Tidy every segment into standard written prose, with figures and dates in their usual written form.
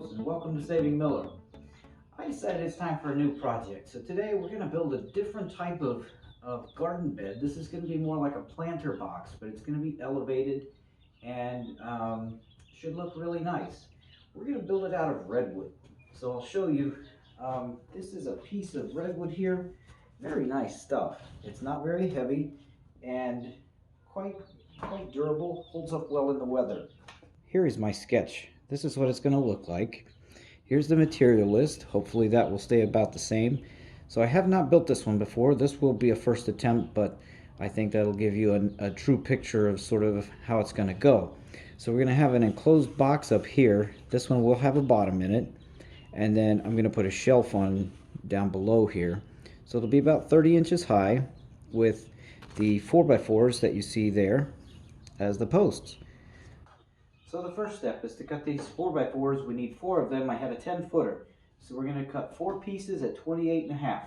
folks, and welcome to Saving Miller. I decided it's time for a new project. So today we're going to build a different type of garden bed. This is going to be more like a planter box, but it's going to be elevated and should look really nice. We're going to build it out of redwood. So I'll show you. This is a piece of redwood here. Very nice stuff. It's not very heavy and quite durable, holds up well in the weather. Here is my sketch. This is what it's going to look like. Here's the material list. Hopefully that will stay about the same. So I have not built this one before. This will be a first attempt, but I think that'll give you a true picture of sort of how it's going to go. So we're going to have an enclosed box up here. This one will have a bottom in it. And then I'm going to put a shelf on down below here. So it'll be about 30 inches high with the 4x4s that you see there as the posts. So the first step is to cut these 4x4s. We need 4 of them. I had a 10-footer. So we're going to cut 4 pieces at 28.5.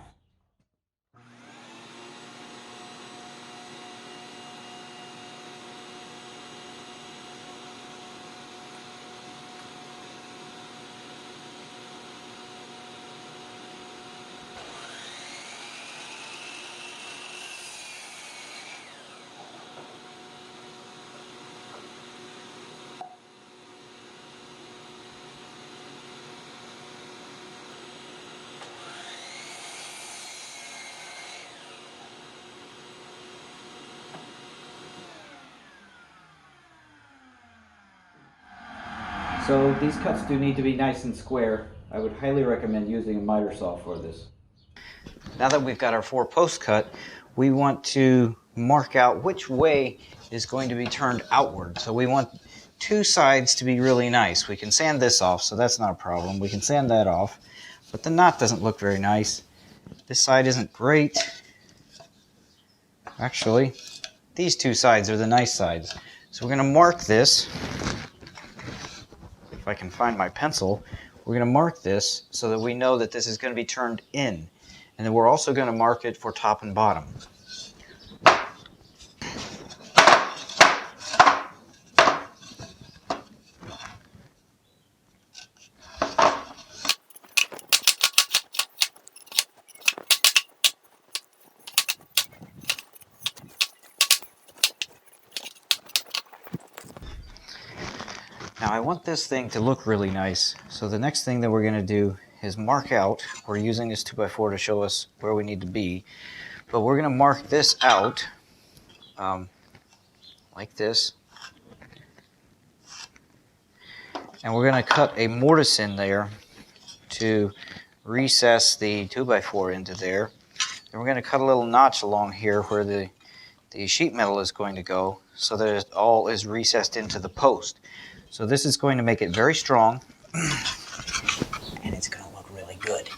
So these cuts do need to be nice and square. I would highly recommend using a miter saw for this. Now that we've got our 4 posts cut, we want to mark out which way is going to be turned outward. So we want 2 sides to be really nice. We can sand this off, so that's not a problem. We can sand that off, but the knot doesn't look very nice. This side isn't great. Actually, these 2 sides are the nice sides. So we're going to mark this. If I can find my pencil, we're going to mark this so that we know that this is going to be turned in. And then we're also going to mark it for top and bottom. Now I want this thing to look really nice, so the next thing that we're going to do is mark out. We're using this 2x4 to show us where we need to be, but we're going to mark this out like this, and we're going to cut a mortise in there to recess the 2x4 into there. And we're going to cut a little notch along here where the sheet metal is going to go, so that it all is recessed into the post. So this is going to make it very strong, and it's going to look really good.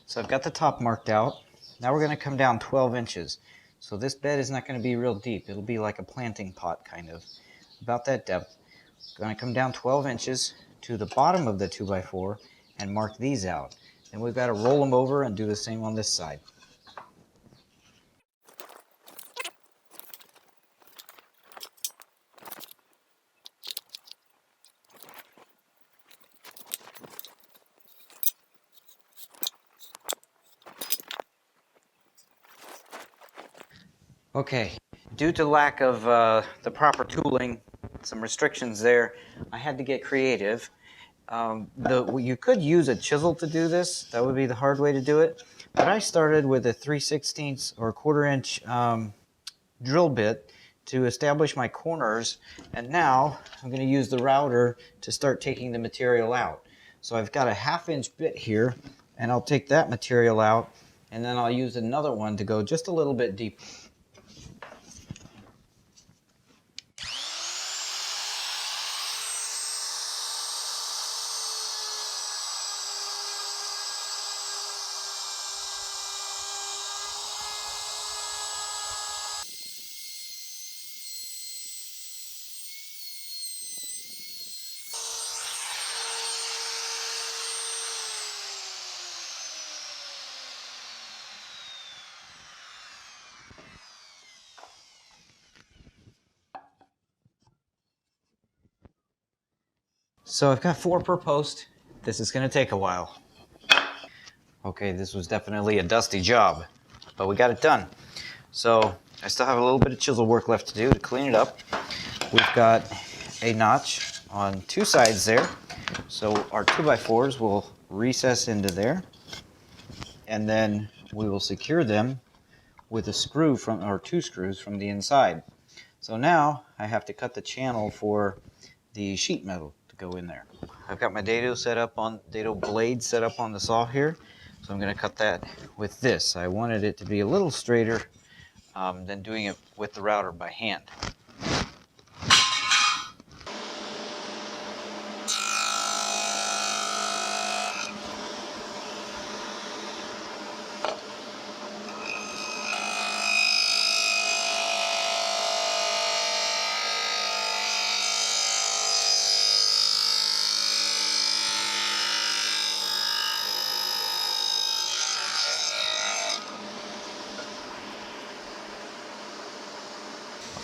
So I've got the top marked out. Now we're going to come down 12 inches. So this bed is not going to be real deep. It'll be like a planting pot kind of, about that depth. Going to come down 12 inches to the bottom of the 2x4 and mark these out. Then we've got to roll them over and do the same on this side. Okay, due to lack of the proper tooling, some restrictions there, I had to get creative. You could use a chisel to do this. That would be the hard way to do it. But I started with a 3/16 or 1/4 inch drill bit to establish my corners, and now I'm going to use the router to start taking the material out. So I've got a 1/2 inch bit here, and I'll take that material out, and then I'll use another one to go just a little bit deeper. So I've got 4 per post. This is going to take a while. Okay, this was definitely a dusty job, but we got it done. So I still have a little bit of chisel work left to do to clean it up. We've got a notch on 2 sides there, so our 2x4s will recess into there, and then we will secure them with a screw from, or 2 screws from the inside. So now I have to cut the channel for the sheet metal to go in there. I've got my dado blade set up on the saw here, so I'm going to cut that with this. I wanted it to be a little straighter than doing it with the router by hand.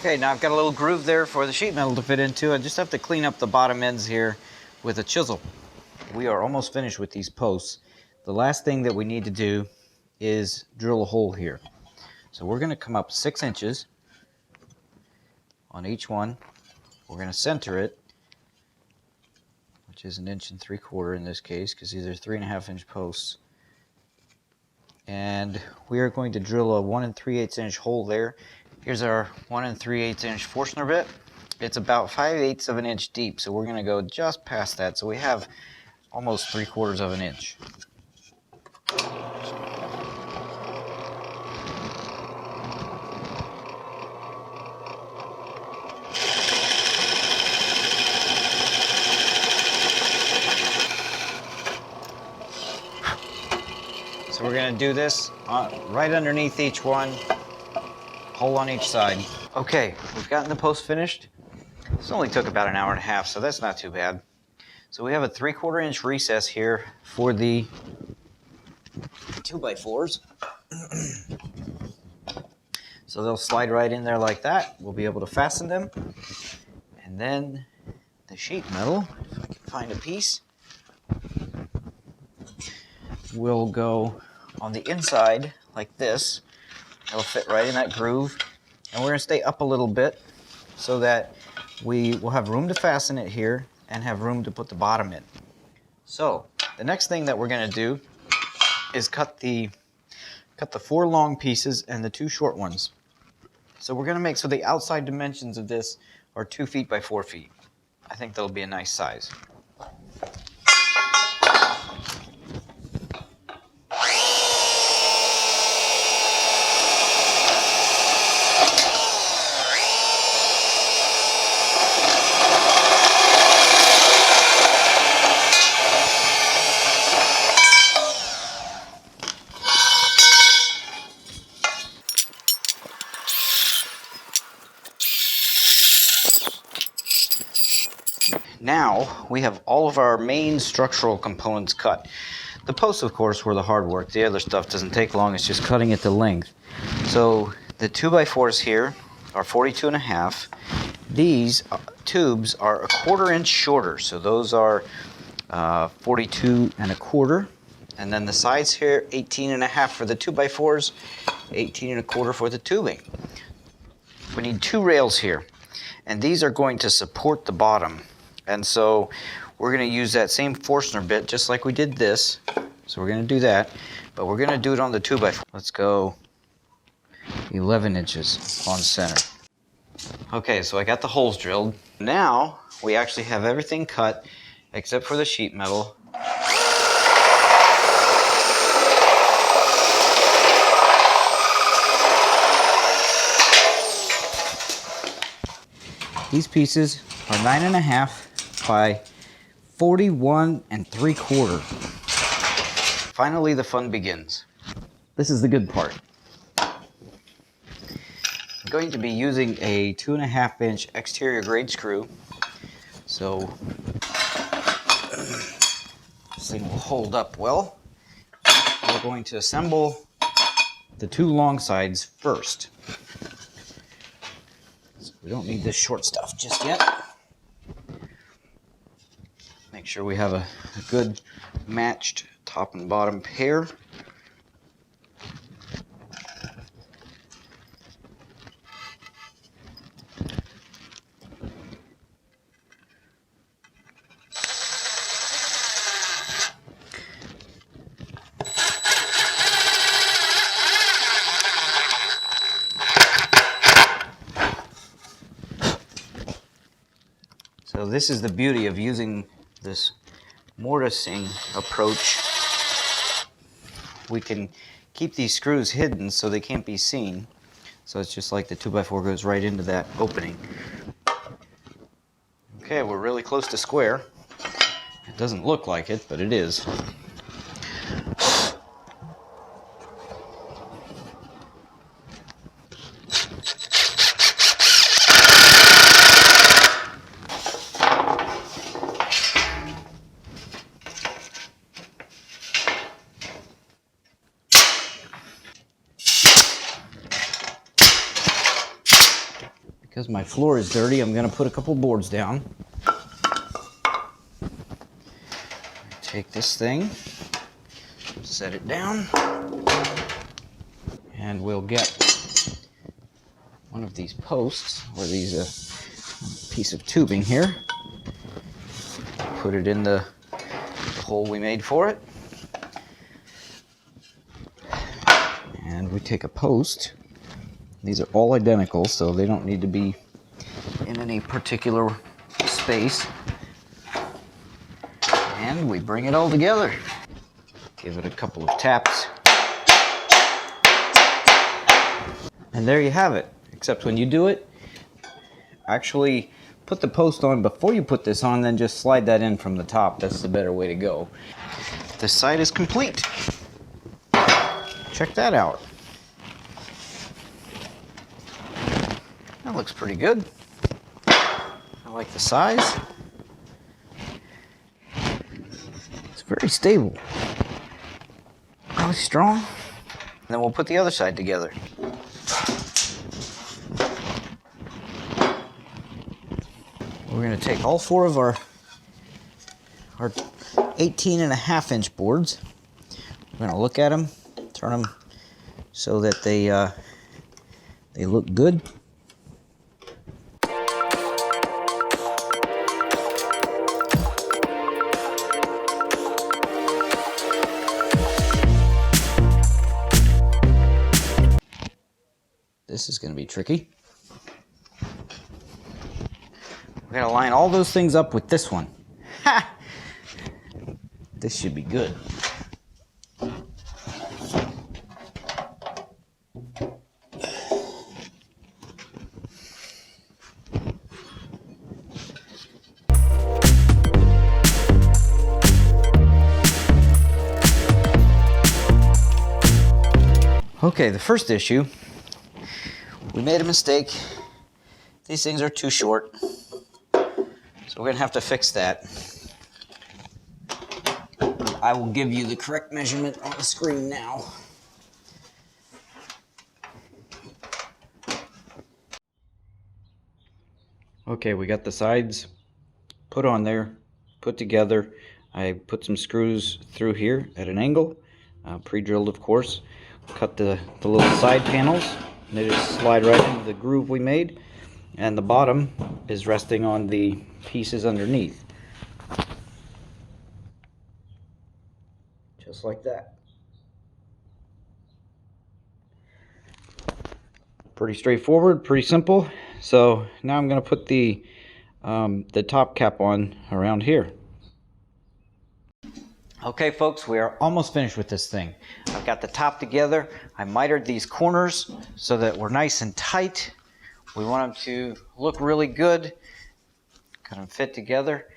Okay, now I've got a little groove there for the sheet metal to fit into. I just have to clean up the bottom ends here with a chisel. We are almost finished with these posts. The last thing that we need to do is drill a hole here. So we're going to come up 6 inches on each one. We're going to center it, which is 1 3/4 inches in this case, because these are 3.5 inch posts. And we are going to drill a 1 3/8 inch hole there. Here's our 1 3/8 inch Forstner bit. It's about 5/8 of an inch deep, so we're going to go just past that. So we have almost 3/4 of an inch. So we're going to do this right underneath each one, hole on each side. Okay, we've gotten the post finished. This only took about 1.5 hours, so that's not too bad. So we have a 3/4 inch recess here for the 2x4s. So they'll slide right in there like that. We'll be able to fasten them. And then the sheet metal, if I can find a piece, will go on the inside like this. It'll fit right in that groove. And we're going to stay up a little bit so that we will have room to fasten it here and have room to put the bottom in. So the next thing that we're going to do is cut the 4 long pieces and the 2 short ones. So we're going to make, so the outside dimensions of this are 2 feet by 4 feet. I think that'll be a nice size. Now we have all of our main structural components cut. The posts, of course, were the hard work. The other stuff doesn't take long. It's just cutting it to length. So the 2x4s here are 42.5. These tubes are 1/4 inch shorter. So those are 42.25. And then the sides here, 18.5 for the 2x4s, 18.25 for the tubing. We need 2 rails here. And these are going to support the bottom. And so we're going to use that same Forstner bit just like we did this. So we're going to do that, but we're going to do it on the 2x4. Let's go 11 inches on center. Okay, so I got the holes drilled. Now we actually have everything cut except for the sheet metal. These pieces are 9.5 by 41 3/4. Finally, the fun begins. This is the good part. I'm going to be using a 2.5 inch exterior grade screw. So this thing will hold up well. We're going to assemble the 2 long sides first. So we don't need this short stuff just yet. sure we have a good matched top and bottom pair. So this is the beauty of using this mortising approach. We can keep these screws hidden so they can't be seen. So it's just like the 2x4 goes right into that opening. Okay, we're really close to square. It doesn't look like it, but it is. Because my floor is dirty, I'm going to put a couple boards down. Take this thing, set it down, and we'll get one of these posts, or these piece of tubing here, put it in the hole we made for it, and we take a post. These are all identical, so they don't need to be in any particular space. And we bring it all together. Give it a couple of taps. And there you have it. Except when you do it, actually put the post on before you put this on, then just slide that in from the top. That's the better way to go. This side is complete. Check that out. That looks pretty good. I like the size. It's very stable. Really strong. And then we'll put the other side together. We're going to take all four of our 18.5-inch boards. We're going to look at them, turn them so that they look good. This is going to be tricky. We're going to line all those things up with this one. Ha! This should be good. Okay, the first issue. We made a mistake. These things are too short. So we're going to have to fix that. I will give you the correct measurement on the screen now. Okay, we got the sides put on there, put together. I put some screws through here at an angle, pre-drilled of course. Cut the little side panels. They just slide right into the groove we made, and the bottom is resting on the pieces underneath. Just like that. Pretty straightforward, pretty simple. So now I'm going to put the top cap on around here. Okay folks, we are almost finished with this thing. I've got the top together. I mitered these corners so that we're nice and tight. We want them to look really good, kind of fit together.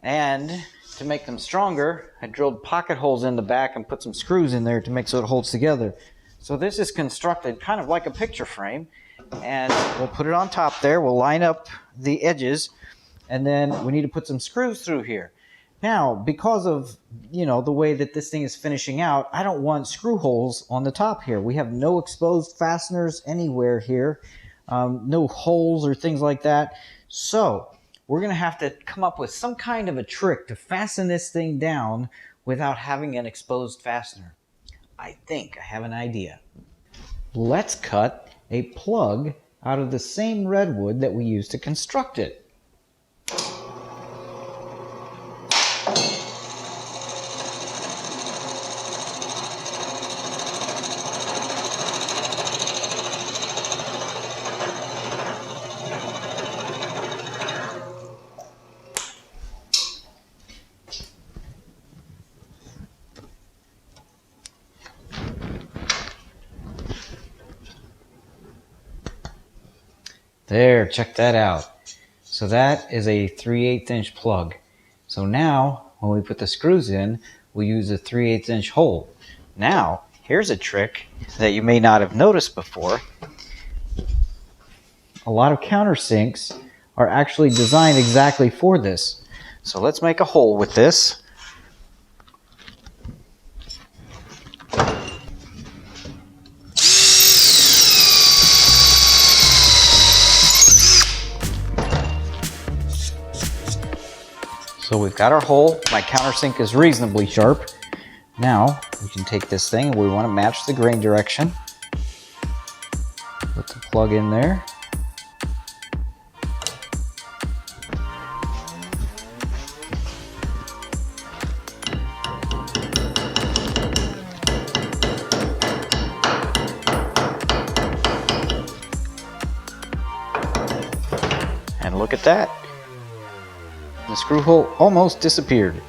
And to make them stronger, I drilled pocket holes in the back and put some screws in there to make so it holds together. So this is constructed kind of like a picture frame, and we'll put it on top there. We'll line up the edges, and then we need to put some screws through here. Now, because of, the way that this thing is finishing out, I don't want screw holes on the top here. We have no exposed fasteners anywhere here, no holes or things like that. So we're going to have to come up with some kind of a trick to fasten this thing down without having an exposed fastener. I think I have an idea. Let's cut a plug out of the same redwood that we used to construct it. There, check that out. So that is a 3/8 inch plug. So now, when we put the screws in, we'll use a 3/8 inch hole. Now, here's a trick that you may not have noticed before. A lot of countersinks are actually designed exactly for this. So let's make a hole with this. So we've got our hole. My countersink is reasonably sharp. Now we can take this thing and we want to match the grain direction. Put the plug in there. And look at that. The screw hole almost disappeared.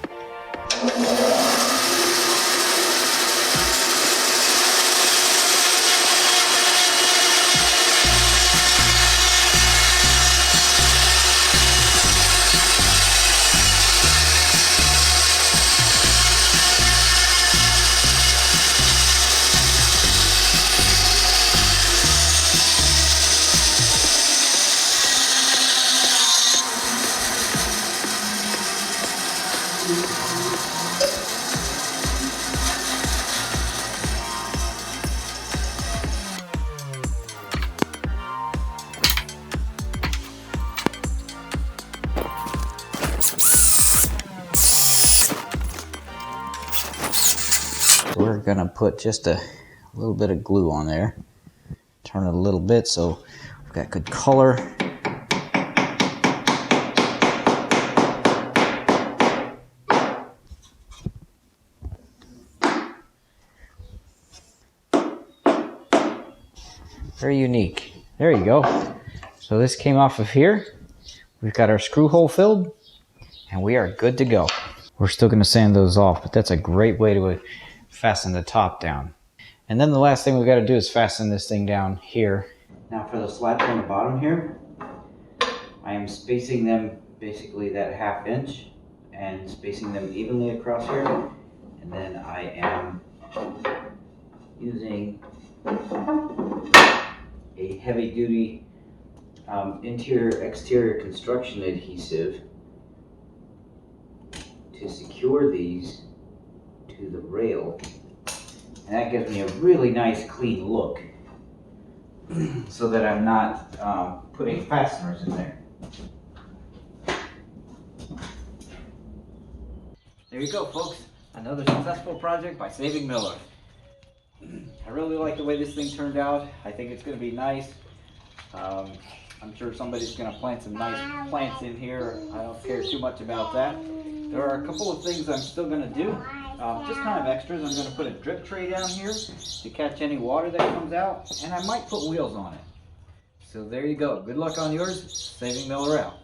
We're gonna put just a little bit of glue on there. Turn it a little bit so we've got good color. Very unique. There you go. So this came off of here. We've got our screw hole filled and we are good to go. We're still gonna sand those off, but that's a great way to fasten the top down. And then the last thing we got to do is fasten this thing down here. Now for the slats on the bottom here, I am spacing them basically that 1/2 inch and spacing them evenly across here. And then I am using a heavy duty interior-exterior construction adhesive to secure these to the rail, and that gives me a really nice clean look so that I'm not putting fasteners in there. There you go, folks. Another successful project by Saving Miller. I really like the way this thing turned out. I think it's going to be nice. I'm sure somebody's going to plant some nice plants in here. I don't care too much about that. There are a couple of things I'm still going to do. Just kind of extras. I'm going to put a drip tray down here to catch any water that comes out, and I might put wheels on it. So there you go. Good luck on yours. Saving Miller out.